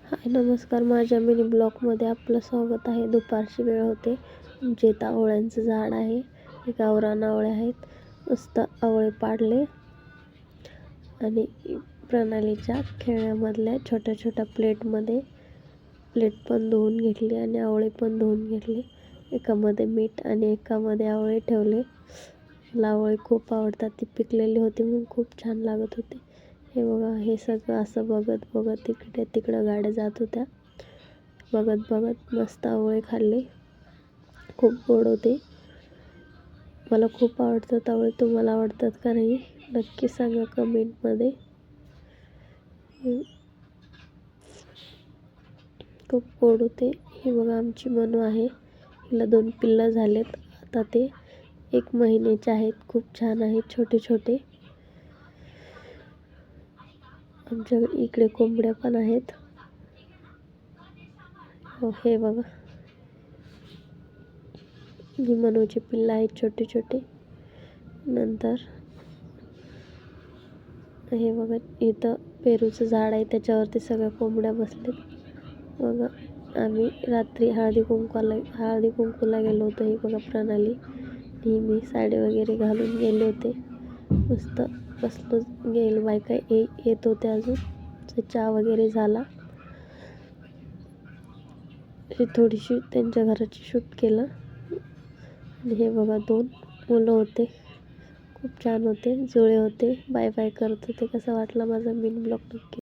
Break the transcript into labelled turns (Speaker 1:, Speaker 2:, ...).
Speaker 1: हाय नमस्कार, माझ्या मिनी ब्लॉगमध्ये आपलं स्वागत आहे. दुपारची वेळ होते. आमच्या इथं आवळ्यांचं झाड आहे. गावरान आवळे आहेत. मस्त आवळे पाडले आणि प्रणालीच्या खेळण्यामधल्या छोट्या छोट्या प्लेट पण धुवून घेतली आणि आवळे पण धुवून घेतले. एकामध्ये मीठ आणि एकामध्ये आवळे ठेवले. मला आवळे खूप आवडतात. ती पिकलेली होती म्हणून खूप छान लागत होते. हे बघा, हे सगळं असं बघत बघत इकडे तिकडं गाड्या जात होत्या. बघत बघत मस्त आवळे खाल्ले. खूप गोड होते. मला खूप आवडतात आवळे. तुम्हाला आवडतात का नाही नक्की सांगा कमेंटमध्ये. खूप गोड होते. ही बघा आमची मनू आहे. हिला 2 पिल्लं झालेत. आता ते 1 महिन्याचे आहेत. खूप छान आहेत, छोटे छोटे. आमच्याकडे इकडे कोंबड्या पण आहेत. हो, हे बघा, ही मनूची पिल्लं आहेत छोटे छोटे. नंतर हे बघा, इथं पेरूचं झाड आहे, त्याच्यावरती सगळ्या कोंबड्या बसलेत. बघा, आम्ही रात्री हळदी कुंकूला गेलो होतो. ही बघा प्रणाली, ही मी साडी वगैरे घालून गेले होते. मस्त बसलो. बायका येत होते अजून. चहा वगैरे झाला. हे थोडीशी त्यांच्या घराची शूट केलं. आणि हे बघा 2 मुलं होते. खूप छान होते, जुळे होते. बाय बाय करत होते. कसा वाटला माझा मिनी ब्लॉग नक्की